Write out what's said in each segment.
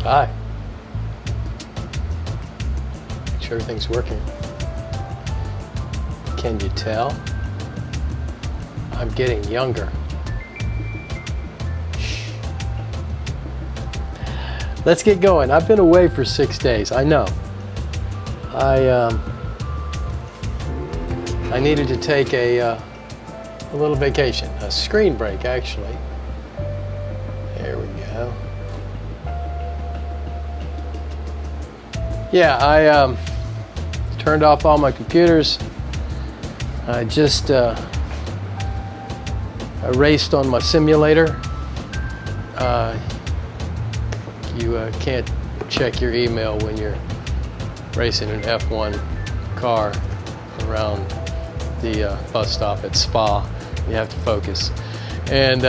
Hi. Make sure everything's working. Can you tell? I'm getting younger. Shh. Let's get going. I've been away for 6 days. I know. I needed to take a little vacation, a screen break actually. There we go. Yeah, I turned off all my computers. I just erased on my simulator. You can't check your email when you're racing an F1 car around the bus stop at Spa. You have to focus. And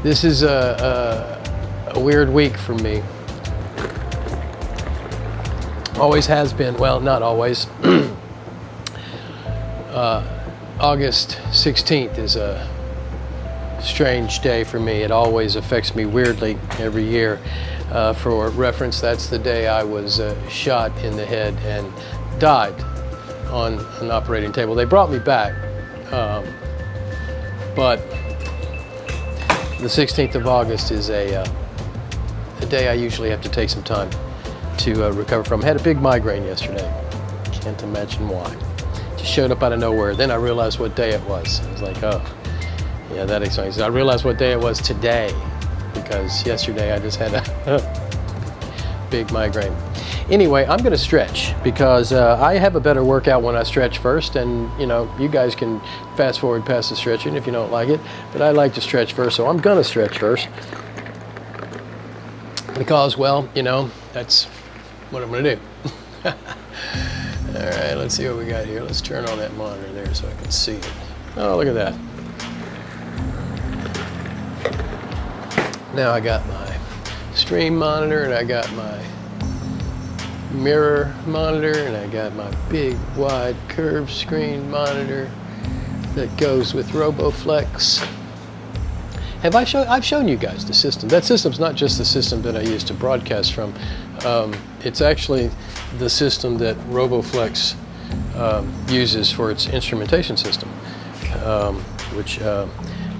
this is a weird week for me. Always has been. Well, not always. August 16th is a strange day for me. It always affects me weirdly every year. For reference, that's the day I was shot in the head and died on an operating table. They brought me back, but the 16th of August is a day I usually have to take some time to recover from. I had a big migraine yesterday. Can't imagine why. Just showed up out of nowhere. Then I realized what day it was. I was like, oh, yeah, that explains it. I realized what day it was today because yesterday I just had a big migraine. Anyway, I'm going to stretch because I have a better workout when I stretch first, and you know, you guys can fast forward past the stretching if you don't like it, but I like to stretch first, so I'm going to stretch first because, well, you know, that's what I'm going to do. All right, let's see what we got here. Let's turn on that monitor there so I can see it. Oh, look at that. Now I got my stream monitor, and I got my mirror monitor, and I got my big wide curved screen monitor that goes with Roboflex. I've shown you guys the system. That system's not just the system that I use to broadcast from. It's actually the system that Roboflex uses for its instrumentation system, which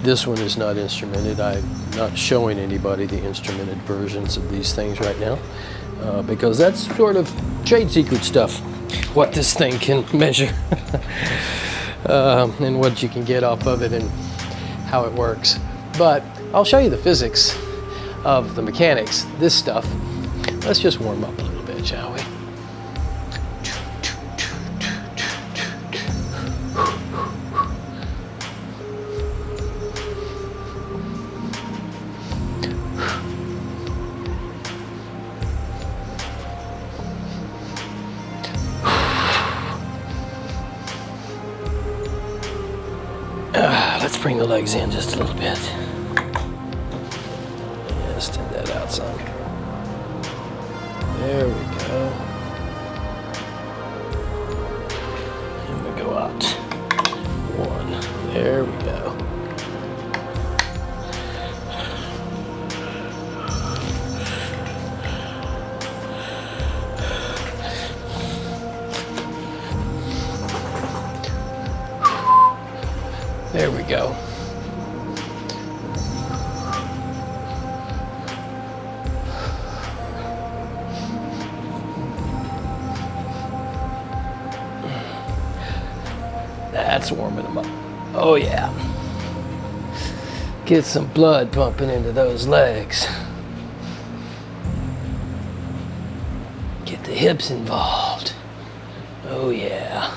this one is not instrumented. I'm not showing anybody the instrumented versions of these things right now. Because that's sort of trade secret stuff, what this thing can measure and what you can get off of it and how it works. But I'll show you the physics of the mechanics, this stuff. Let's just warm up a little bit, shall we? Let's bring the legs in just a little bit. Yeah, extend that out some. There we go. And we go out. One. There we go. There we go. That's warming them up. Oh yeah. Get some blood pumping into those legs. Get the hips involved. Oh yeah.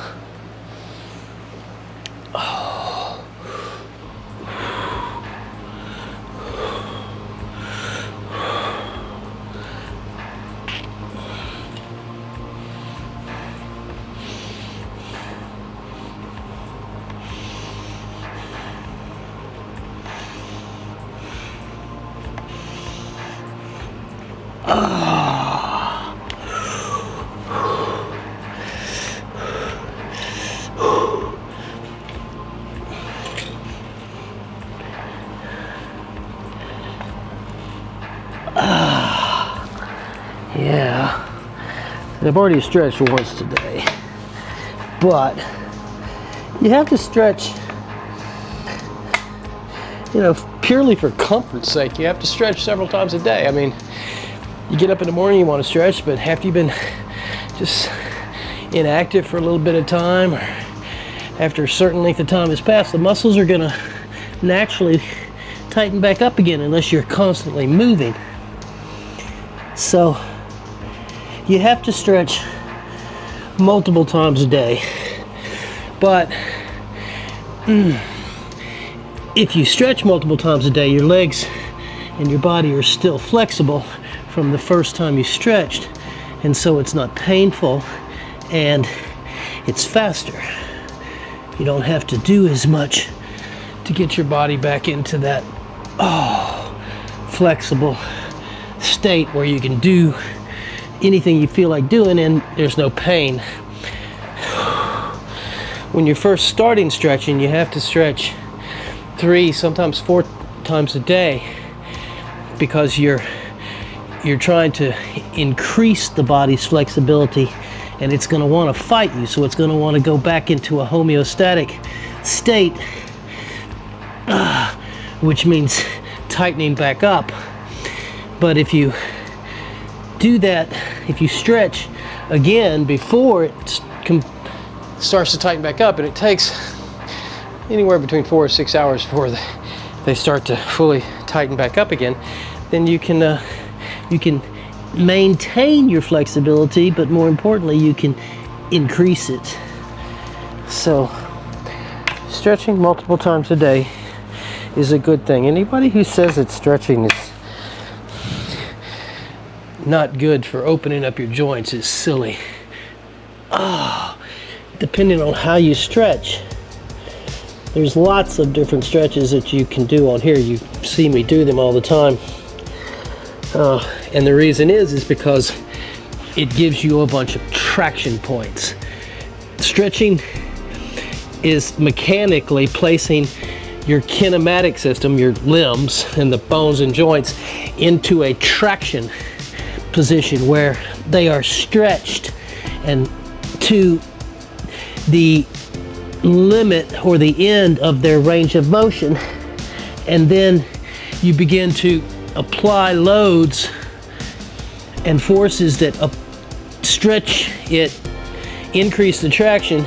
Yeah, I've already stretched once today, but you have to stretch, you know, purely for comfort's sake. You have to stretch several times a day. I mean, you get up in the morning, you want to stretch, but after you've been just inactive for a little bit of time, or after a certain length of time has passed, the muscles are going to naturally tighten back up again unless you're constantly moving. So you have to stretch multiple times a day. But if you stretch multiple times a day, your legs and your body are still flexible from the first time you stretched, and so it's not painful and it's faster. You don't have to do as much to get your body back into that flexible state where you can do anything you feel like doing and there's no pain. When you're first starting stretching, you have to stretch 3, sometimes 4 times a day, because you're trying to increase the body's flexibility, and it's going to want to fight you, so it's going to want to go back into a homeostatic state, which means tightening back up. But if you do that, if you stretch again before it starts to tighten back up, and it takes anywhere between 4 or 6 hours before they start to fully tighten back up again, then you can maintain your flexibility, but more importantly, you can increase it. So stretching multiple times a day is a good thing. Anybody who says that stretching is not good for opening up your joints is silly. Depending on how you stretch, there's lots of different stretches that you can do on here. You see me do them all the time. And the reason is because it gives you a bunch of traction points. Stretching is mechanically placing your kinematic system, your limbs and the bones and joints, into a traction position where they are stretched and to the limit or the end of their range of motion, and then you begin to apply loads and forces that stretch it, increase the traction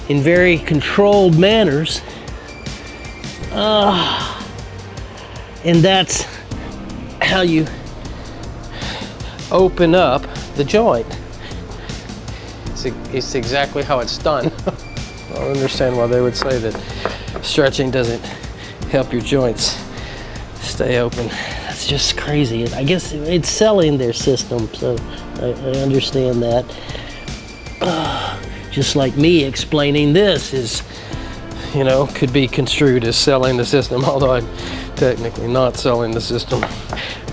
in very controlled manners, and that's how you open up the joint. It's exactly how it's done. I don't understand why they would say that stretching doesn't help your joints stay open. That's just crazy. I guess it's selling their system, so I understand that. Just like me explaining this is, you know, could be construed as selling the system, although I'm technically not selling the system.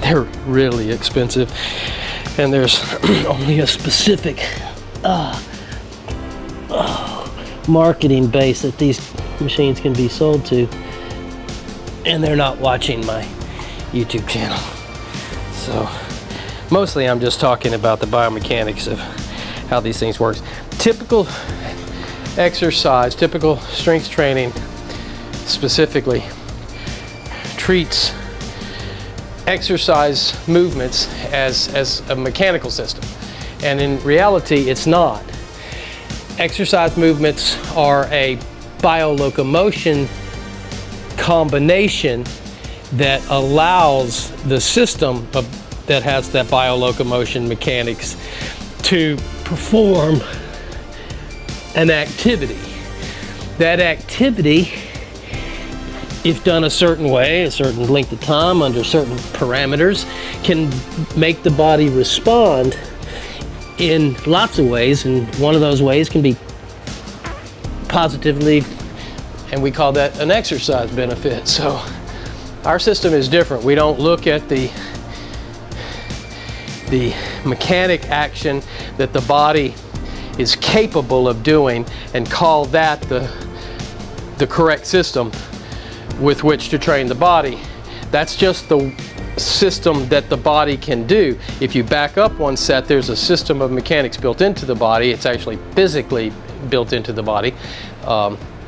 They're really expensive, and there's only a specific marketing base that these machines can be sold to, and they're not watching my YouTube channel. So mostly I'm just talking about the biomechanics of how these things work. Typical exercise, typical strength training specifically treats exercise movements as a mechanical system, and in reality it's not. Exercise movements are a biolocomotion combination that allows the system that has that biolocomotion mechanics to perform an activity. That activity, if done a certain way, a certain length of time, under certain parameters, can make the body respond in lots of ways, and one of those ways can be positively, and we call that an exercise benefit. So our system is different. We don't look at the mechanic action that the body is capable of doing and call that the correct system with which to train the body. That's just the system that the body can do. If you back up one set, there's a system of mechanics built into the body. It's actually physically built into the body,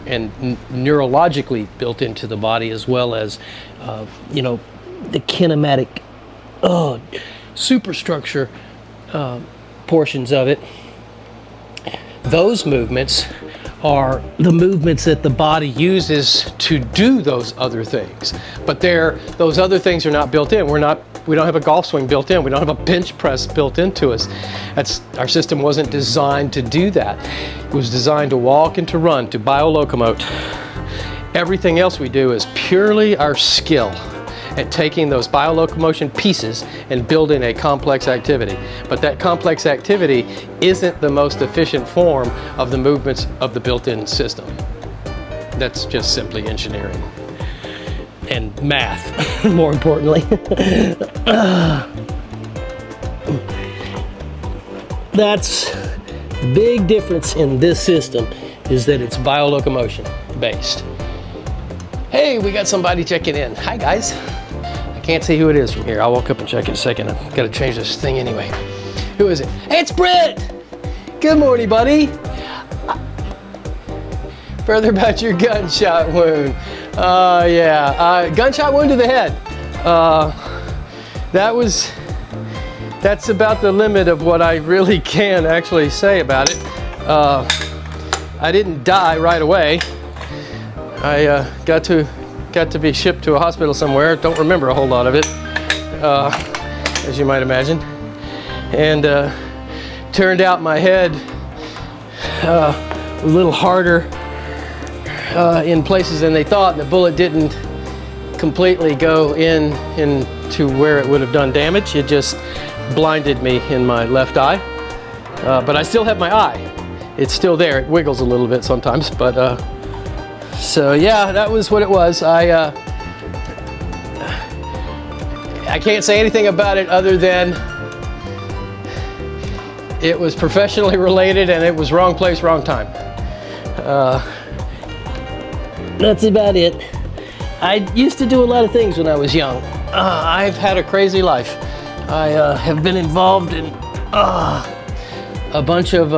and neurologically built into the body, as well as, you know, the kinematic superstructure portions of it. Those movements are the movements that the body uses to do those other things. But those other things are not built in. We don't have a golf swing built in. We don't have a bench press built into us. Our system wasn't designed to do that. It was designed to walk and to run, to biolocomote. Everything else we do is purely our skill at taking those biolocomotion pieces and building a complex activity. But that complex activity isn't the most efficient form of the movements of the built-in system. That's just simply engineering. And math, more importantly. That's the big difference in this system, is that it's biolocomotion based. Hey, we got somebody checking in. Hi guys. I can't see who it is from here. I'll walk up and check in a second. I've got to change this thing anyway. Who is it? Hey, it's Britt! Good morning, buddy. Further about your gunshot wound. Gunshot wound to the head. That's about the limit of what I really can actually say about it. I didn't die right away. I got to be shipped to a hospital somewhere. Don't remember a whole lot of it, as you might imagine. And turned out my head a little harder in places than they thought. And the bullet didn't completely go into where it would have done damage. It just blinded me in my left eye. But I still have my eye. It's still there. It wiggles a little bit sometimes, but so yeah, that was what it was. I can't say anything about it other than it was professionally related and it was wrong place, wrong time. That's about it. I used to do a lot of things when I was young. I've had a crazy life. I have been involved in a bunch of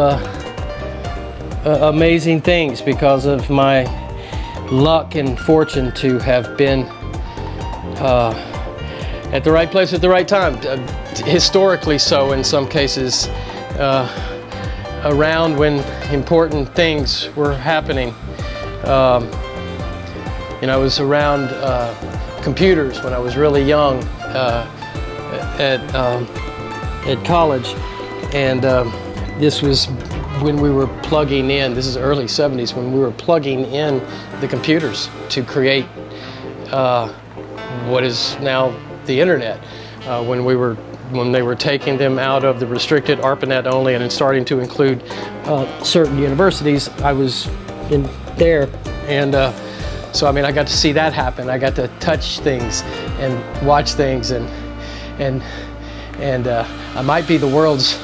amazing things because of my luck and fortune to have been at the right place at the right time. Historically so in some cases, around when important things were happening. I was around computers when I was really young at college, and this was when we were plugging in, this is early 70s, when we were plugging in the computers to create what is now the internet. When they were taking them out of the restricted ARPANET only and starting to include certain universities, I was in there, and so I mean, I got to see that happen. I got to touch things and watch things, and I might be the world's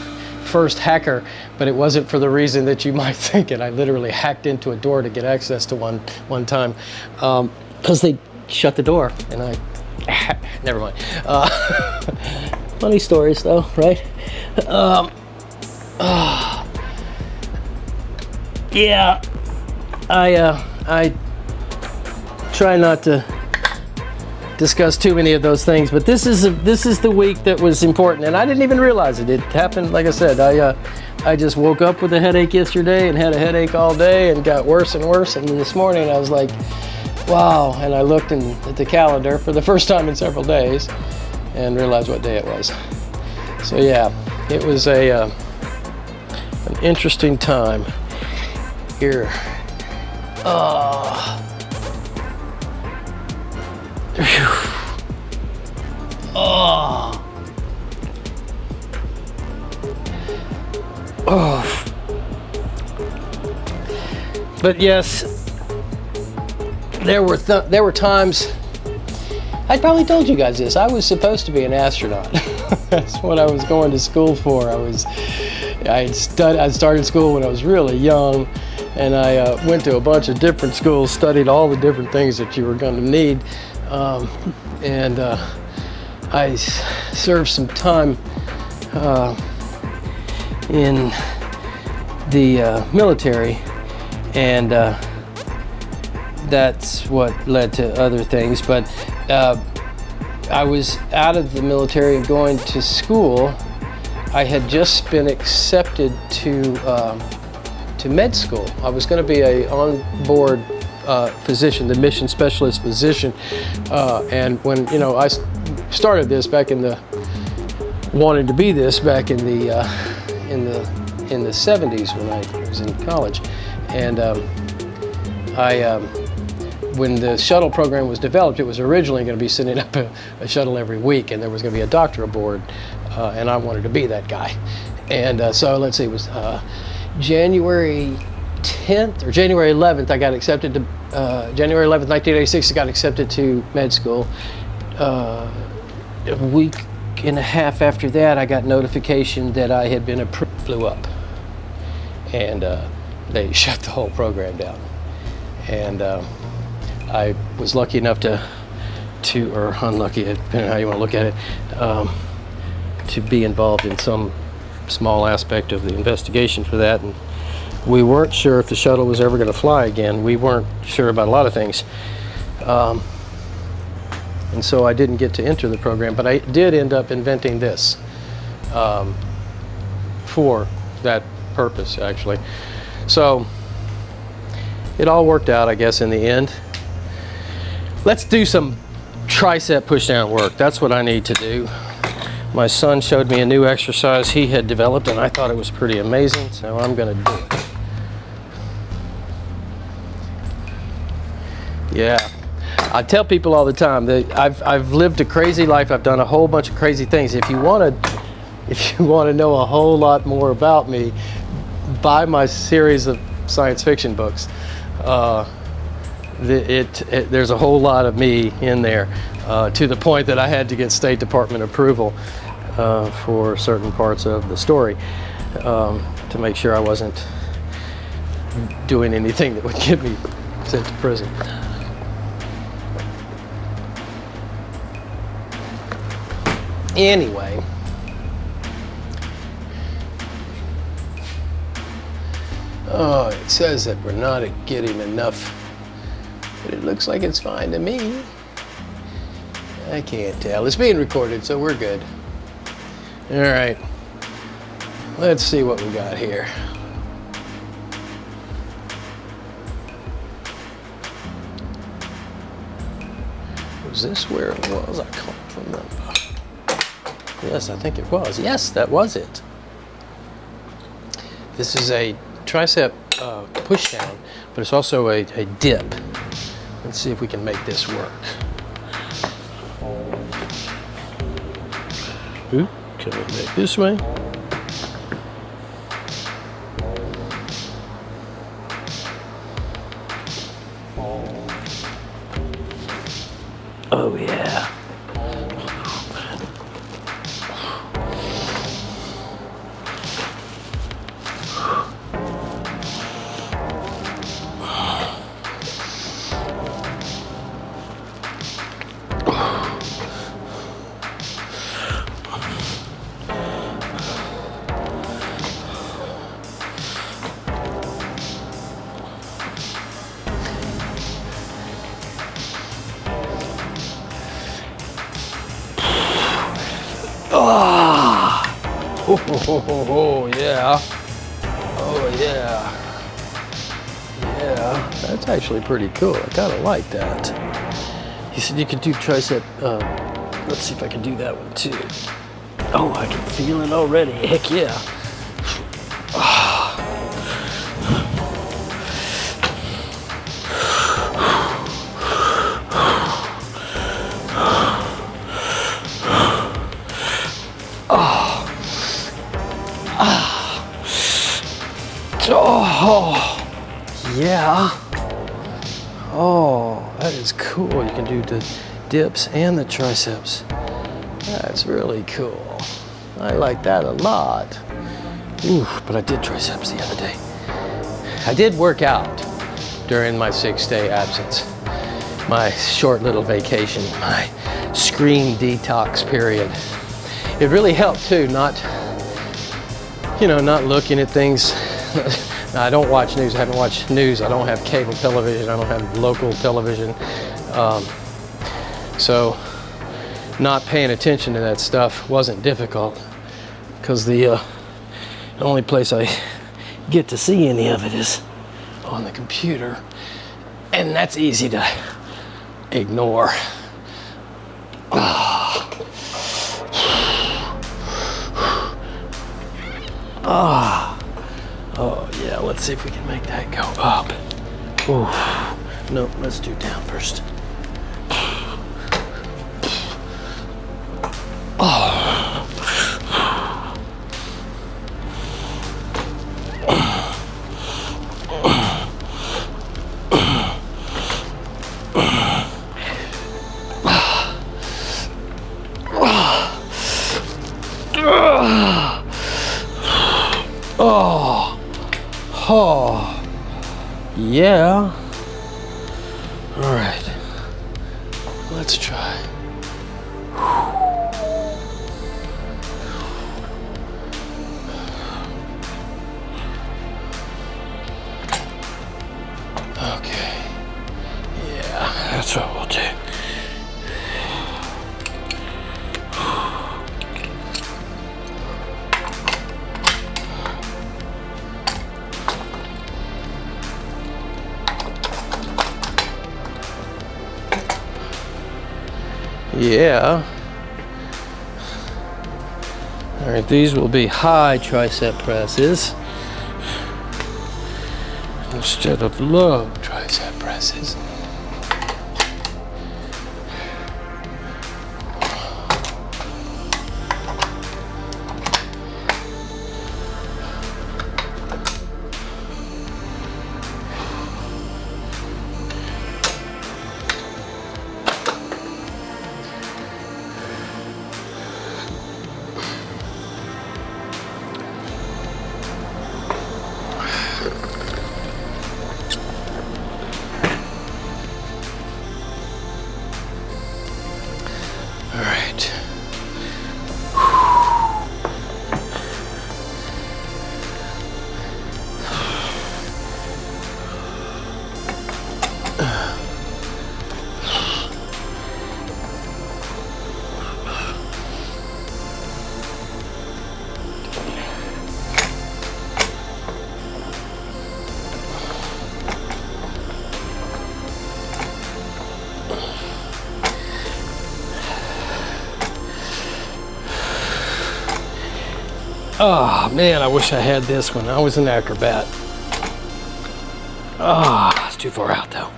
first hacker, but it wasn't for the reason that you might think it. I literally hacked into a door to get access to one time because they shut the door, and I never mind. Funny stories though, right? Yeah, I try not to discuss too many of those things, but this is the week that was important, and I didn't even realize it. It happened, like I said, I just woke up with a headache yesterday and had a headache all day and got worse and worse, and this morning I was like, wow, and I looked at the calendar for the first time in several days and realized what day it was. So yeah, it was an interesting time here. But yes, there were times. I probably told you guys this. I was supposed to be an astronaut. That's what I was going to school for. I started school when I was really young, and I went to a bunch of different schools, studied all the different things that you were going to need, and I served some time in the military, and that's what led to other things. But I was out of the military and going to school. I had just been accepted to med school. I was going to be a on-board physician, the mission specialist physician. And when I started this back in the wanted to be this back in the 70s when I was in college, and when the shuttle program was developed, it was originally going to be sending up a shuttle every week, and there was going to be a doctor aboard, and I wanted to be that guy. And so let's see, it was January 10th or January 11th, I got accepted to, January 11th, 1986, I got accepted to med school. A week and a half after that, I got notification that I had been approved, blew up. And they shut the whole program down. And I was lucky enough to, or unlucky, depending on how you want to look at it, to be involved in some small aspect of the investigation for that. And we weren't sure if the shuttle was ever going to fly again. We weren't sure about a lot of things. And so I didn't get to enter the program, but I did end up inventing this for that purpose, actually. So it all worked out, I guess, in the end. Let's do some tricep pushdown work. That's what I need to do. My son showed me a new exercise he had developed, and I thought it was pretty amazing, so I'm going to do it. Yeah. I tell people all the time that I've lived a crazy life. I've done a whole bunch of crazy things. If you want to know a whole lot more about me, buy my series of science fiction books. There's a whole lot of me in there, to the point that I had to get State Department approval for certain parts of the story to make sure I wasn't doing anything that would get me sent to prison. Anyway, oh, it says that we're not getting enough, but it looks like it's fine to me. I can't tell. It's being recorded, so we're good. All right, let's see what we got here. Was this where it was? I can't remember. Yes, I think it was. Yes, that was it. This is a tricep pushdown, but it's also a dip. Let's see if we can make this work. Ooh, can we make this way? Oh yeah. Oh, yeah. Oh, yeah. Yeah, that's actually pretty cool. I kind of like that. He said you could do tricep. Let's see if I can do that one too. Oh, I can feel it already. Heck yeah. Oh, yeah. Oh, that is cool. You can do the dips and the triceps. That's really cool. I like that a lot. Ooh, but I did triceps the other day. I did work out during my 6-day absence. My short little vacation, my screen detox period. It really helped too, not looking at things. I don't watch news. I haven't watched news. I don't have cable television. I don't have local television. So not paying attention to that stuff wasn't difficult, because the only place I get to see any of it is on the computer, and that's easy to ignore. Oh yeah, let's see if we can make that go up. Ooh. No, let's do down first. Oh, yeah. All right, let's try. Okay, yeah, that's what we'll do. Yeah. All right, these will be high tricep presses instead of low tricep presses. All right. Oh man, I wish I had this one. I was an acrobat. Oh, it's too far out though.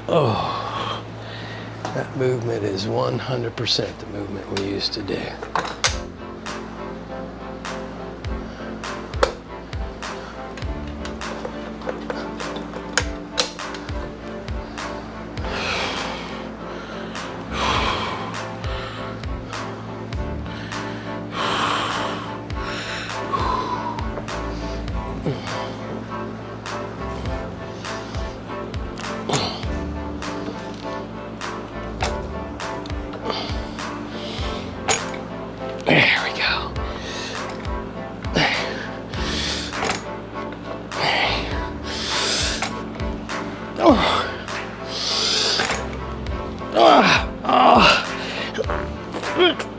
Oh, that movement is 100% the movement we used to do. There we go. Oh.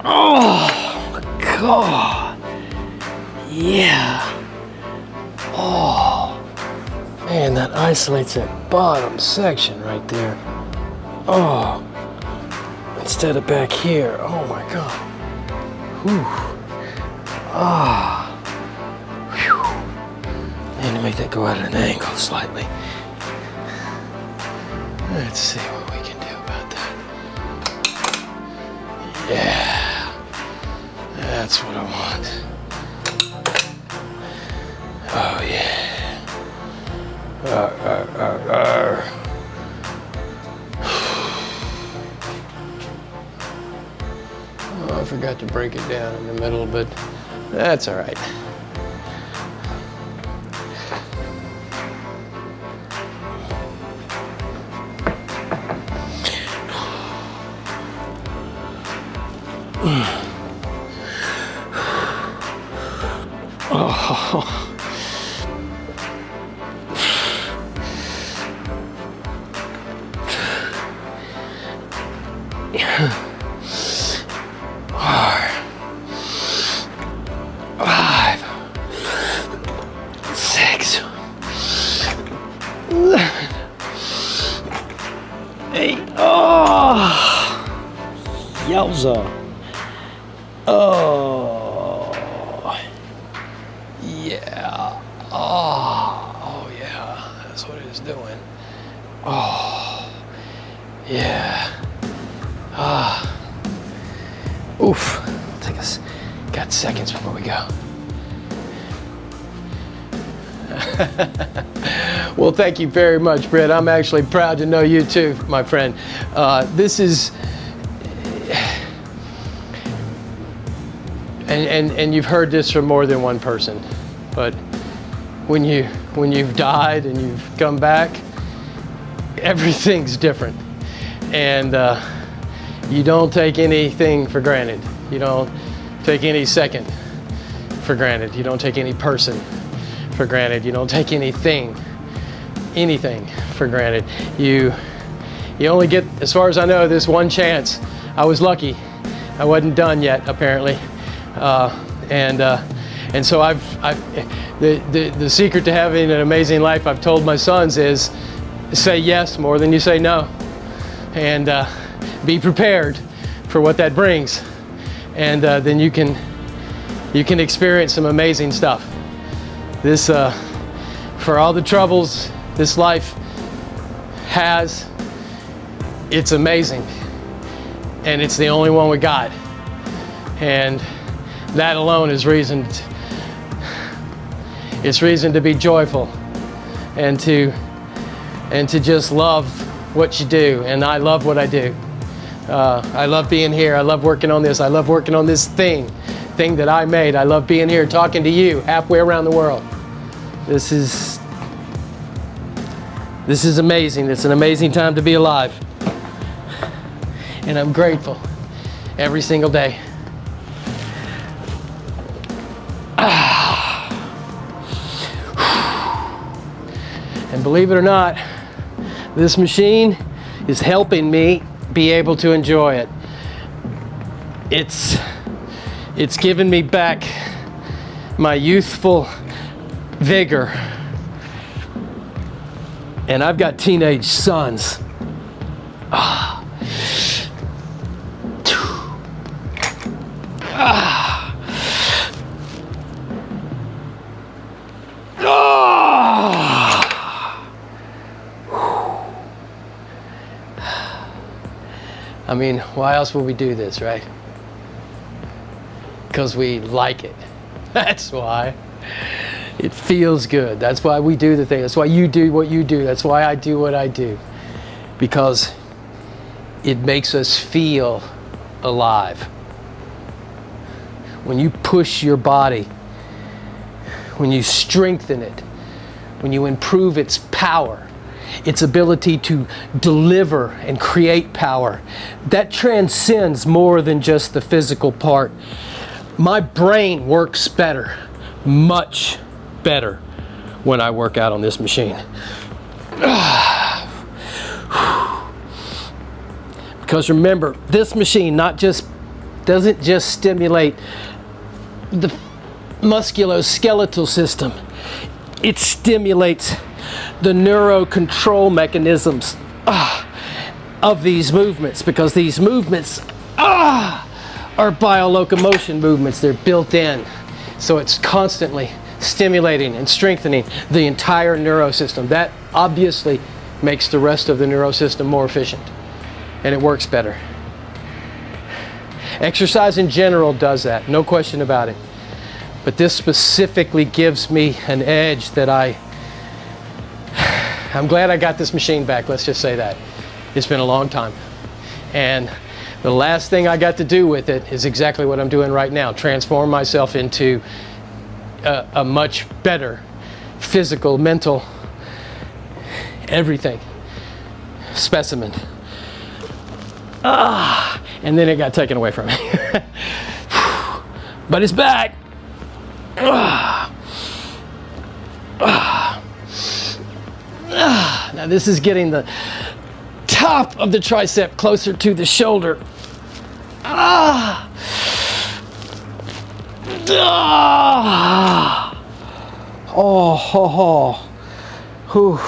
Oh, God. Yeah. Oh, man, that isolates that bottom section right there. Oh, instead of back here. Oh my God. Whew. Ah. Whew. And to make that go out at an angle slightly. Let's see what we can do about that. Yeah. That's what I want. Oh yeah. Oh, I forgot to break it down in the middle, but that's all right. Oh. Yowza. Oh. Yeah. Oh, yeah. That's what it is doing. Oh. Yeah. Oof. Take us. Got seconds before we go. Well, thank you very much, Britt. I'm actually proud to know you too, my friend. This is, and you've heard this from more than one person, but when you've died and you've come back, everything's different, and you don't take anything for granted. You don't take any second for granted. You don't take any person for granted. You don't take anything for granted. You only get, as far as I know, this one chance. I was lucky. I wasn't done yet, apparently, and so the secret to having an amazing life, I've told my sons, is say yes more than you say no, and be prepared for what that brings, and then you can experience some amazing stuff. This, for all the troubles this life has, it's amazing, and it's the only one we got, and that alone is reason. It's reason to be joyful, and to just love what you do. And I love what I do. I love being here. I love working on this. I love working on this thing that I made. I love being here talking to you halfway around the world. This is amazing. It's an amazing time to be alive. And I'm grateful every single day. And believe it or not, this machine is helping me be able to enjoy it. It's given me back my youthful vigor. And I've got teenage sons. I mean, why else would we do this, right? Because we like it. That's why. It feels good. That's why we do the thing. That's why you do what you do. That's why I do what I do. Because it makes us feel alive. When you push your body, when you strengthen it, when you improve its power, its ability to deliver and create power, that transcends more than just the physical part. My brain works better, much better, when I work out on this machine. Because remember, this machine doesn't just stimulate the musculoskeletal system, it stimulates the neurocontrol mechanisms of these movements, because these movements are biolocomotion movements. They're built in, so it's constantly stimulating and strengthening the entire neurosystem. That obviously makes the rest of the neurosystem more efficient, and it works better. Exercise in general does that, no question about it. But this specifically gives me an edge that I'm glad I got this machine back, let's just say that. It's been a long time. And the last thing I got to do with it is exactly what I'm doing right now, transform myself into a much better physical, mental, everything specimen. And then it got taken away from me. but it's back. Now this is getting the top of the tricep closer to the shoulder. Whew.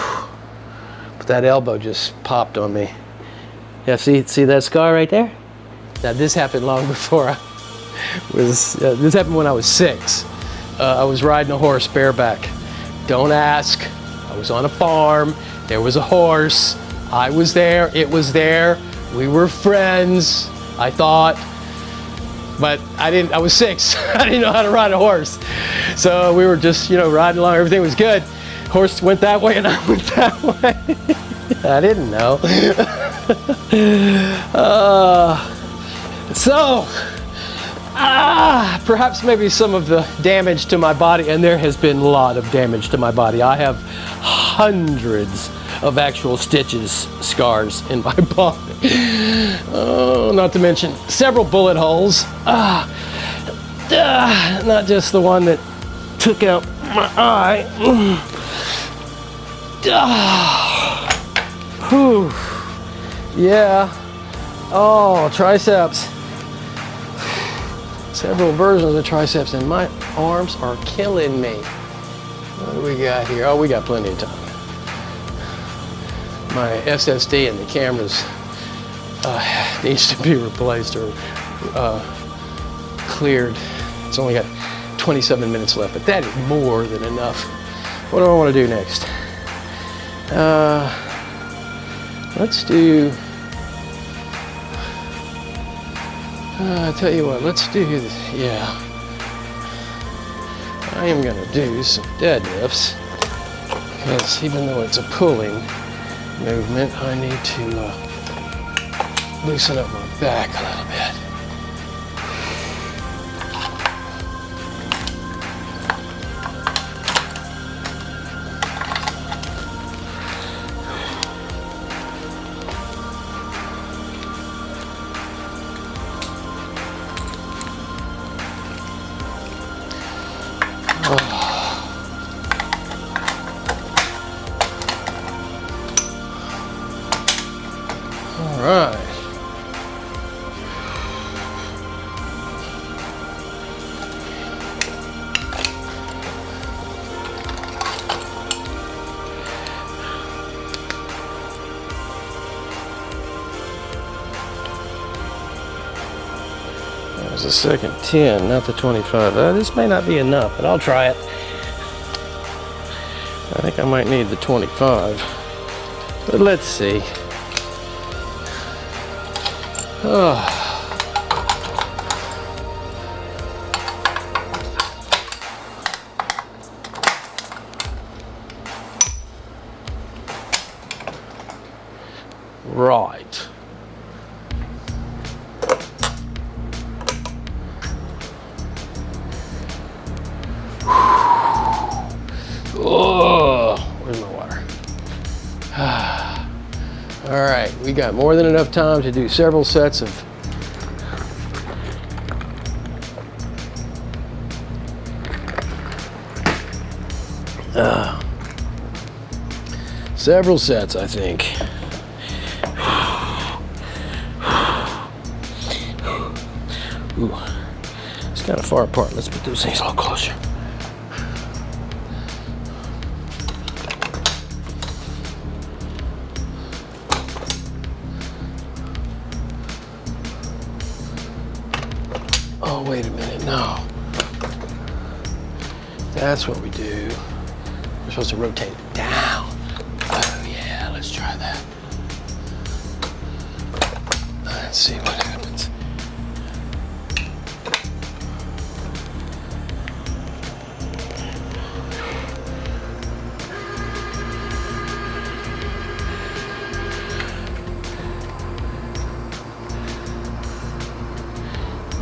But that elbow just popped on me. Yeah, see that scar right there? Now this happened long before I was, this happened when I was 6. I was riding a horse bareback. Don't ask. I was on a farm. There was a horse. I was there. It was there. We were friends, I thought. But I was 6. I didn't know how to ride a horse. So we were just, riding along. Everything was good. Horse went that way and I went that way. I didn't know. Perhaps maybe some of the damage to my body, and there has been a lot of damage to my body. I have hundreds of actual stitches, scars in my body. Oh, not to mention several bullet holes. Not just the one that took out my eye. Whew. Yeah. Oh, triceps. Several versions of the triceps, and my arms are killing me. What do we got here? Oh, we got plenty of time. My SSD and the cameras needs to be replaced or cleared. It's only got 27 minutes left, but that is more than enough. What do I want to do next? Let's do, I tell you what, let's do this. Yeah. I am going to do some deadlifts because even though it's a pulling movement, I need to loosen up my back a little bit. All right. That was the second 10, not the 25. This may not be enough, but I'll try it. I think I might need the 25, but let's see. Oh. Right. Oh, where's my water? All right, we got more than enough time to do several sets of several sets, I think. Ooh, it's kind of far apart. Let's put those things a little closer. Oh, wait a minute, no. That's what we do. We're supposed to rotate it down. Oh yeah, let's try that. Let's see what happens.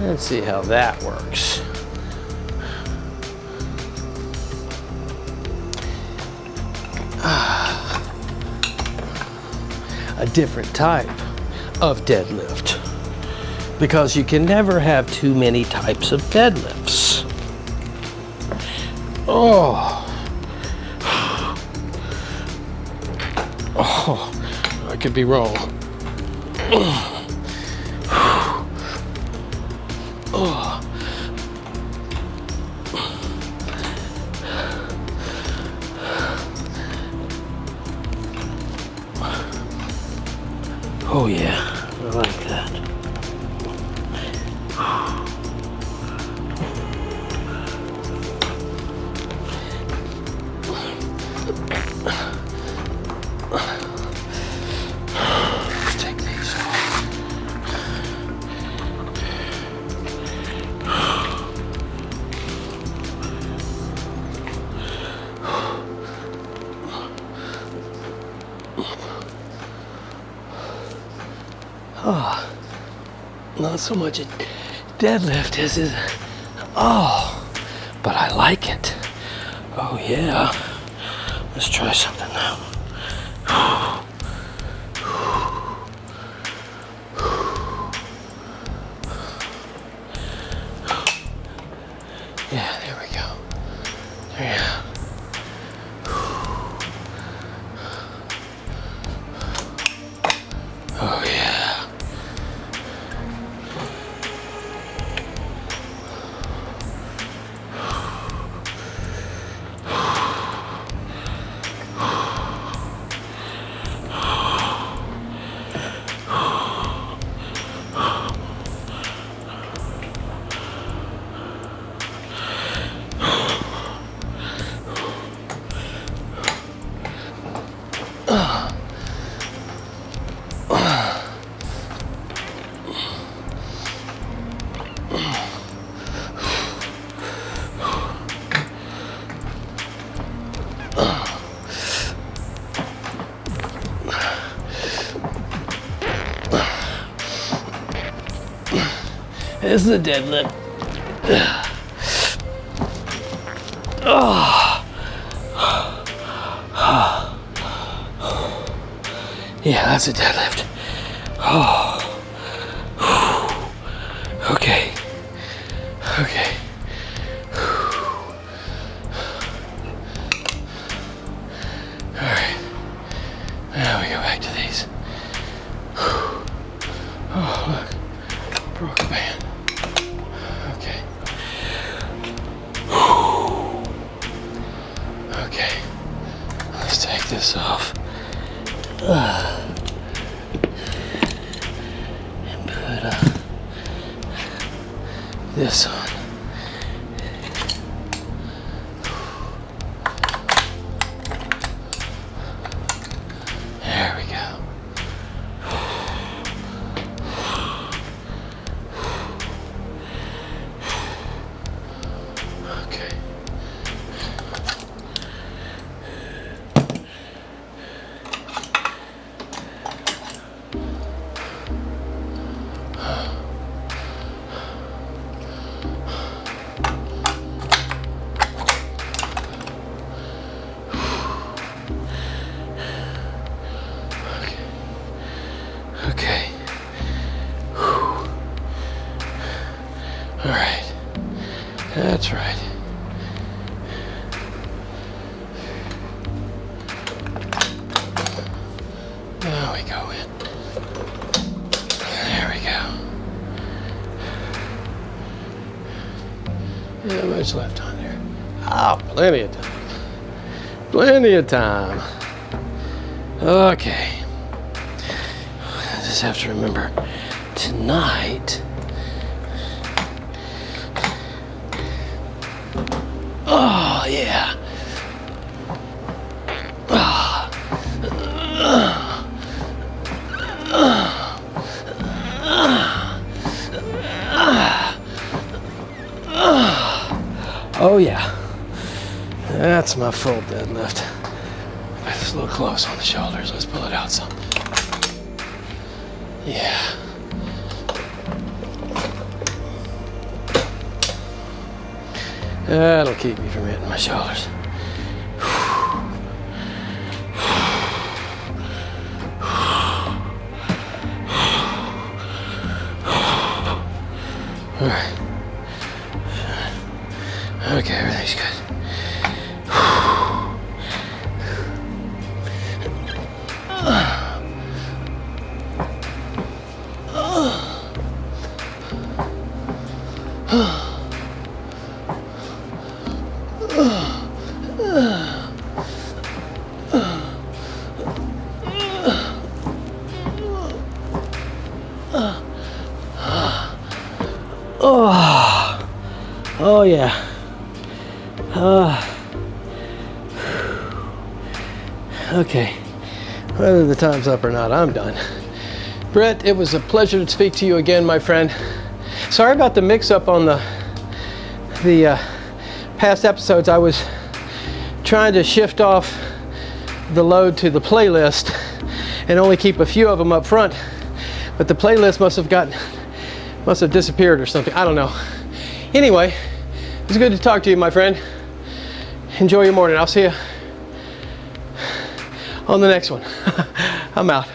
Let's see how that works. A different type of deadlift. because you can never have too many types of deadlifts. Oh. Oh, I could be wrong. Oh. Oh yeah, I like that. Let's take these off. Oh, not so much a deadlift as is, oh, but I like it. Oh yeah, let's try something now. Yeah, there we go. There we go. Oh yeah. This is a deadlift. Oh. Yeah, that's a deadlift. Oh. Okay. Okay. All right. Now we go back to these. Oh, look. Broke a band. Okay. Okay. Let's take this off. And put this on. There we go. Okay. Okay. All right. That's right. Now we go in. There we go. Yeah, much left on there. Oh, plenty of time. Plenty of time. Okay. I just have to remember tonight. Oh, yeah. Oh, yeah. That's my full deadlift. It's a little close on the shoulders. Let's pull it out some. Yeah. That'll keep me from hitting my shoulders. All right. Okay, everything's good. Oh yeah. Okay. Whether the time's up or not, I'm done. Brett, it was a pleasure to speak to you again, my friend. Sorry about the mix-up on the past episodes. I was trying to shift off the load to the playlist and only keep a few of them up front, but the playlist must have disappeared or something. I don't know. Anyway, it was good to talk to you, my friend. Enjoy your morning. I'll see you on the next one. I'm out.